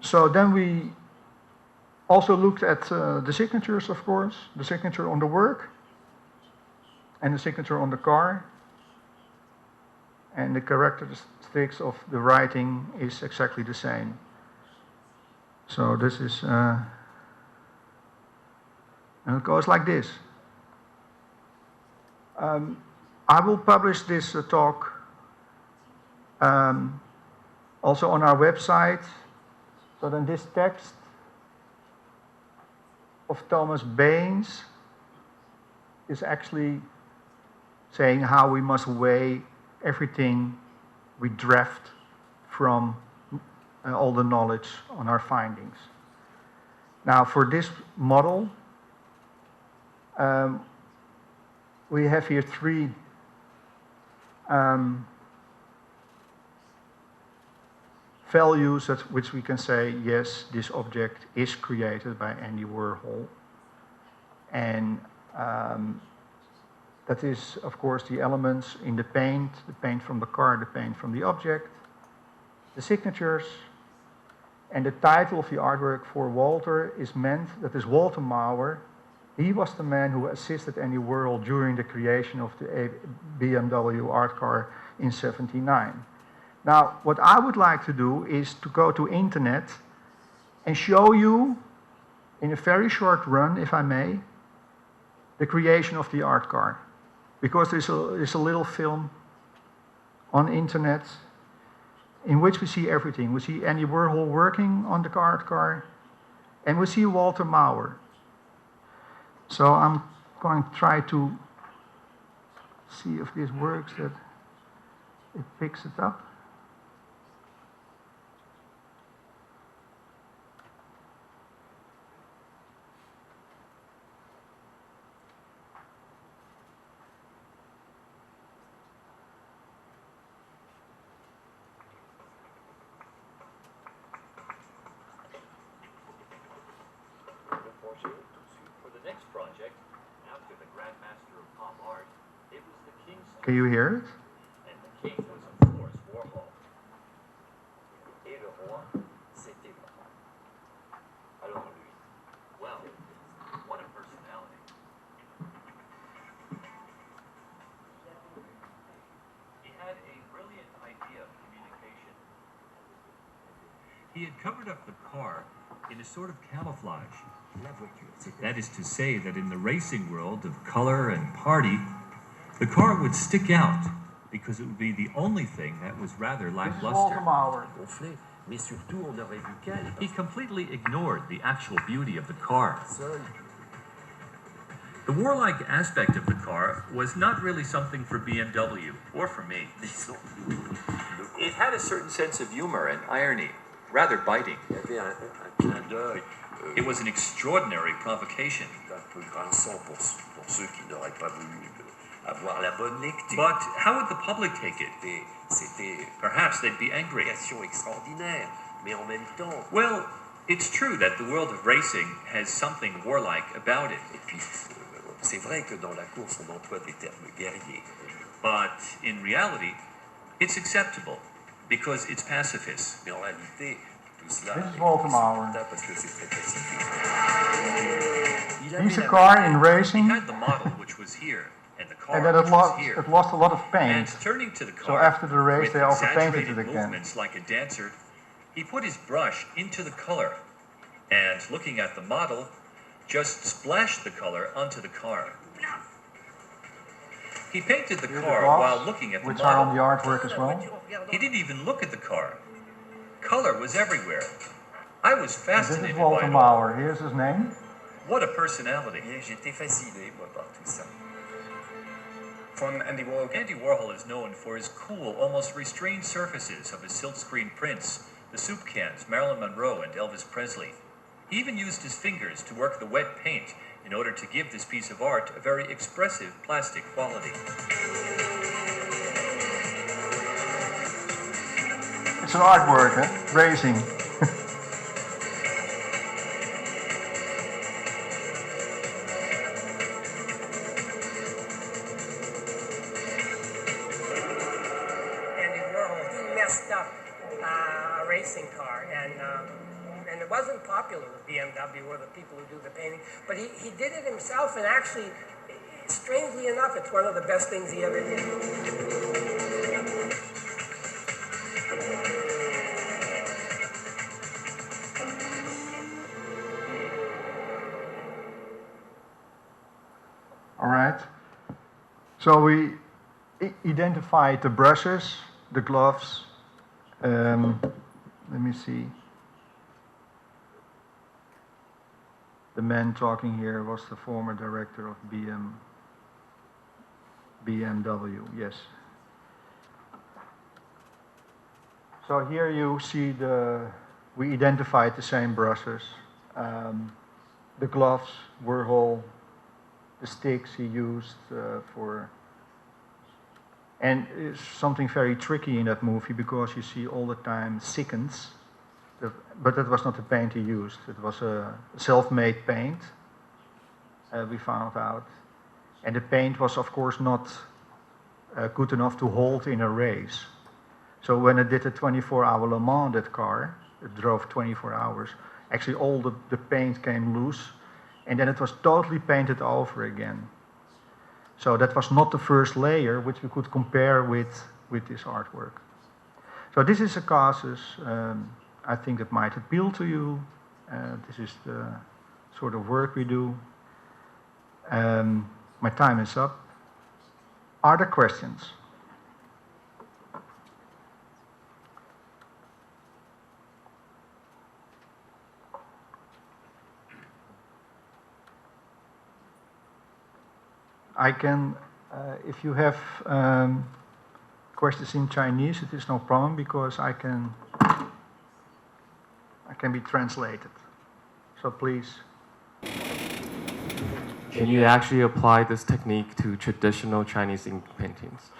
So then we also looked at the signatures, of course, the signature on the work and the signature on the car. And the characteristics of the writing is exactly the same. So this is, and it goes like this. I will publish this talk also on our website. So then this text of Thomas Baines is actually saying how we must weigh everything we draft from all the knowledge on our findings. Now for this model, we have here three values at which we can say, yes, this object is created by Andy Warhol. And that is, of course, the elements in the paint from the car, the paint from the object, the signatures, and the title of the artwork for Walter is meant, that is Walter Mauer. He was the man who assisted Andy Warhol during the creation of the BMW art car in '79. Now, what I would like to do is to go to internet and show you, in a very short run, if I may, the creation of the art car. Because there's a little film on internet in which we see everything. We see Andy Warhol working on the art car, and we see Walter Mauer. So I'm going to try to see if this works, that it picks it up. Can you hear it? And the king was, of course, Warhol. Et le roi, c'était Warhol. Alors lui, well, what a personality. He had a brilliant idea of communication. He had covered up the car in a sort of camouflage. That is to say that in the racing world of color and party, the car would stick out because it would be the only thing that was rather lackluster. He completely ignored the actual beauty of the car. The warlike aspect of the car was not really something for BMW, or for me. It had a certain sense of humor and irony, rather biting. It was an extraordinary provocation. But how would the public take it? Perhaps they'd be angry. Well, it's true that the world of racing has something warlike about it. But in reality, it's acceptable because it's pacifist. This is Walter Mauer. He's a car in racing. He had the model which was here. And then it lost a lot of paint. And turning to the car, so after the race, they also painted it again. Movements like a dancer, he put his brush into the color, and looking at the model, just splashed the color onto the car. He painted the car while looking at the model. Which are on the artwork as well. He didn't even look at the car. Color was everywhere. I was fascinated this is Walter Mauer. Here's his name. What a personality. Andy Warhol. Andy Warhol is known for his cool, almost restrained surfaces of his silkscreen prints, the soup cans, Marilyn Monroe, and Elvis Presley. He even used his fingers to work the wet paint in order to give this piece of art a very expressive plastic quality. It's an artwork, eh? Racing. Andy Warhol, he messed up a racing car, and And it wasn't popular with BMW or the people who do the painting, but he did it himself, and actually, strangely enough, it's one of the best things he ever did. All right. So we identified the brushes, the gloves. Let me see. The man talking here was the former director of BMW, yes. So here you see we identified the same brushes. The gloves, Warhol, the sticks he used and it's something very tricky in that movie because you see all the time seconds, but that was not the paint he used. It was a self-made paint, we found out. And the paint was, of course, not good enough to hold in a race. So when it did a 24-hour Le Mans, that car, it drove 24 hours, actually all the paint came loose, and then it was totally painted over again. So that was not the first layer which we could compare with this artwork. So this is a casus I think that might appeal to you. This is the sort of work we do. My time is up. Are there questions? I can, if you have questions in Chinese, it is no problem because I can be translated. So please. Can you actually apply this technique to traditional Chinese ink paintings?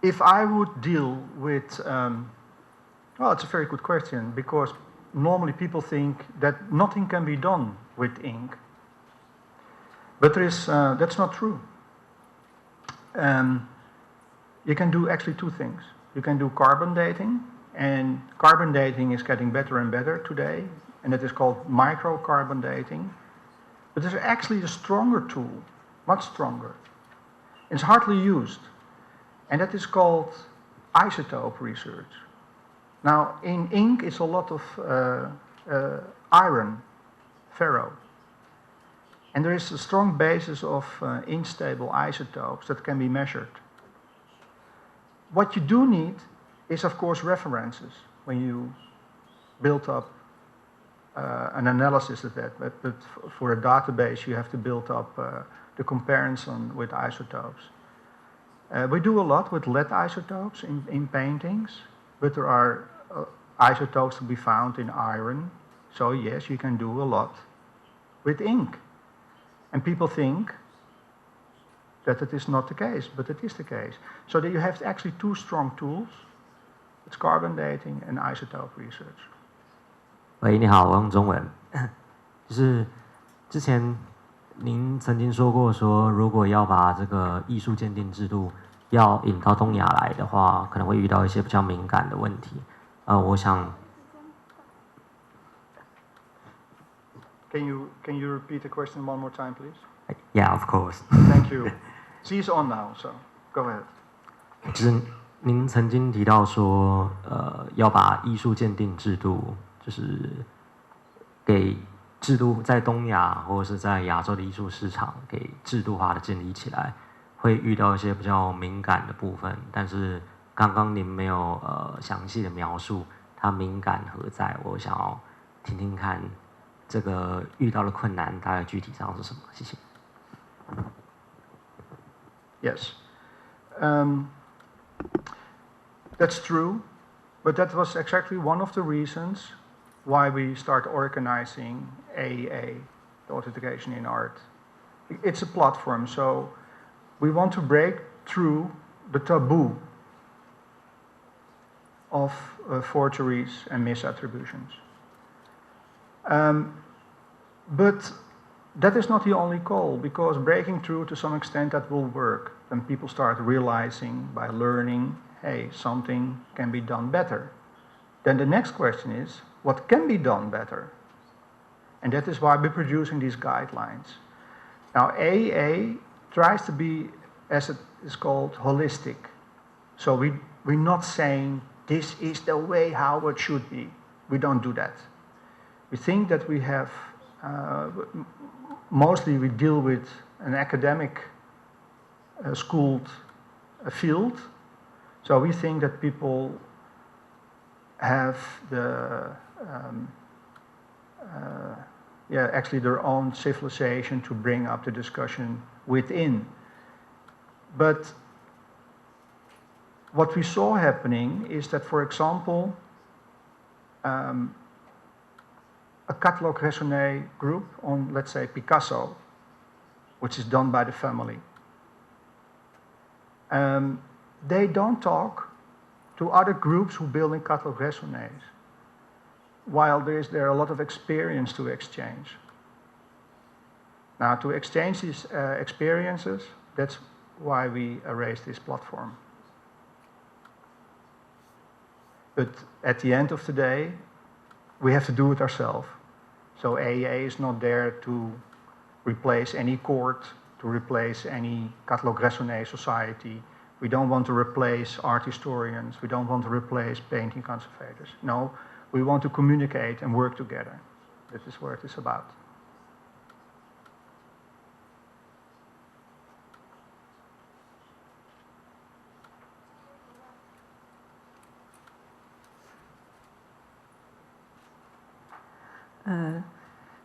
If I would deal with, well, it's a very good question because normally people think that nothing can be done with ink. But that's not true. You can do actually two things. You can do carbon dating, and carbon dating is getting better and better today, and it is called microcarbon dating. But there's actually a stronger tool, much stronger. It's hardly used, and that is called isotope research. Now, in ink, it's a lot of iron, ferro. And there is a strong basis of instable isotopes that can be measured. What you do need is, of course, references when you build up an analysis of that. But for a database, you have to build up the comparison with isotopes. We do a lot with lead isotopes in paintings, but there are isotopes to be found in iron. So yes, you can do a lot with ink. And people think that it is not the case, but it is the case. So that you have actually two strong tools. It's carbon dating and isotope research. 喂，你好，我用中文。就是之前您曾经说过，说如果要把这个艺术鉴定制度要引到东亚来的话，可能会遇到一些比较敏感的问题。我想。Can you repeat the question one more time, please? Yeah, of course. Thank you. She's on now, so go ahead. 就是您曾经提到说，要把艺术鉴定制度，就是给制度在东亚或者是在亚洲的艺术市场给制度化的建立起来，会遇到一些比较敏感的部分。但是刚刚您没有详细的描述它敏感何在，我想要听听看。这个遇到的困难大概具体上是什么？谢谢。Yes, that's true, but that was exactly one of the reasons why we start organizing AEA, the Authentication in Art. It's a platform, so we want to break through the taboo of forgeries and misattributions. But that is not the only goal, because breaking through to some extent that will work. And people start realizing by learning, hey, something can be done better. then the next question is, what can be done better? And that is why we're producing these guidelines. Now, AA tries to be, as it is called, holistic. So we're not saying this is the way how it should be. We don't do that. We think that we have, mostly we deal with an academic schooled field. So we think that people have the, actually their own civilization to bring up the discussion within. But what we saw happening is that, for example, a catalogue raisonné group on, let's say, Picasso, which is done by the family, they don't talk to other groups who build in catalogue raisonnés, while there are a lot of experience to exchange. Now, to exchange these experiences, that's why we raised this platform. But at the end of the day, we have to do it ourselves. So AA is not there to replace any court, to replace any catalogue raisonné society. We don't want to replace art historians. We don't want to replace painting conservators. No, we want to communicate and work together. That is what it is about.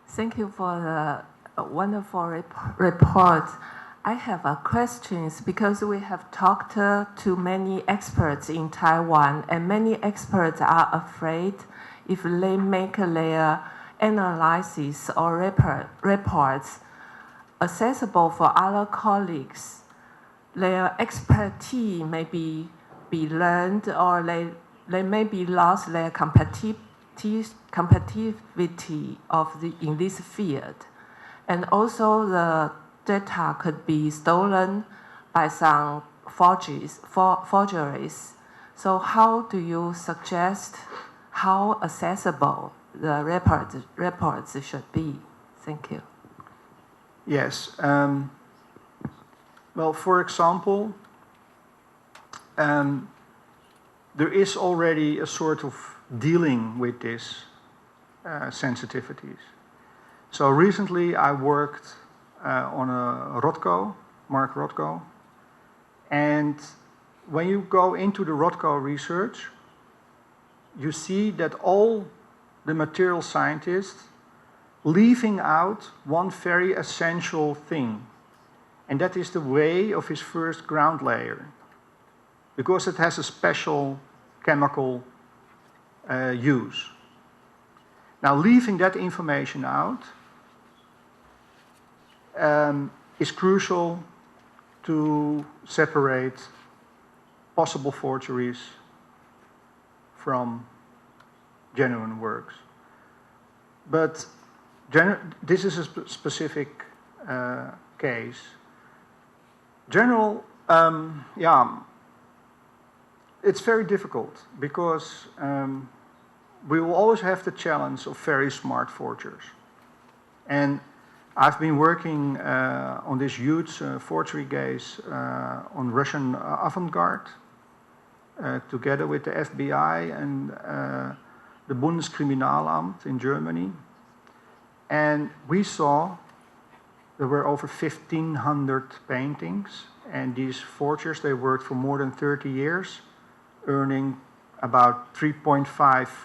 Thank you for the wonderful report. I have questions because we have talked to many experts in Taiwan, and many experts are afraid if they make their analysis or reports accessible for other colleagues, their expertise may be learned, or they may be lost their competitivity in this field. And also the data could be stolen by some forgeries. So how do you suggest how accessible the reports should be? Thank you. Yes. Well, for example, there is already a sort of dealing with these sensitivities. So recently I worked on a Rothko, Mark Rothko, and when you go into the Rothko research, you see that all the material scientists leaving out one very essential thing, and that is the way of his first ground layer, because it has a special chemical use. Now, leaving that information out is crucial to separate possible forgeries from genuine works. But this is a specific case. It's very difficult because we will always have the challenge of very smart forgers. And I've been working on this huge forgery case on Russian avant-garde together with the FBI and the Bundeskriminalamt in Germany. And we saw there were over 1,500 paintings, and these forgers, they worked for more than 30 years, earning about $3.5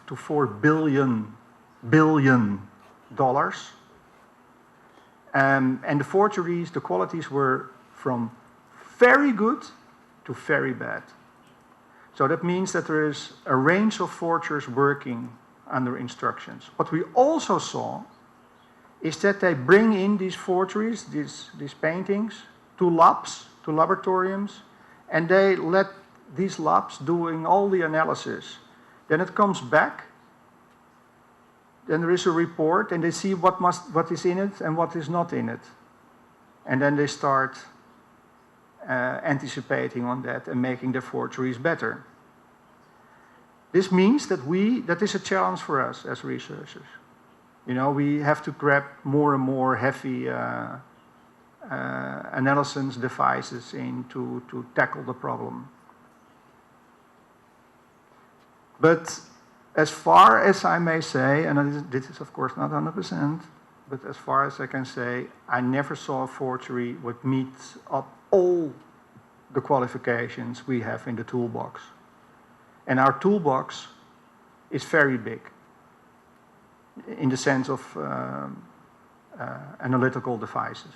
to $4 billion. And the forgeries, the qualities were from very good to very bad. So that means that there is a range of forgers working under instructions. What we also saw is that they bring in these forgeries, these paintings, to labs, to laboratoriums, and they let these labs doing all the analysis. Then it comes back, then there is a report, and they see what is in it and what is not in it. And then they start anticipating on that and making the forgeries better. This means that that is a challenge for us as researchers. You know, we have to grab more and more heavy analysis devices in to tackle the problem. But as far as I may say, and this is of course not 100%, but as far as I can say, I never saw a forgery which meets up all the qualifications we have in the toolbox. And our toolbox is very big in the sense of analytical devices.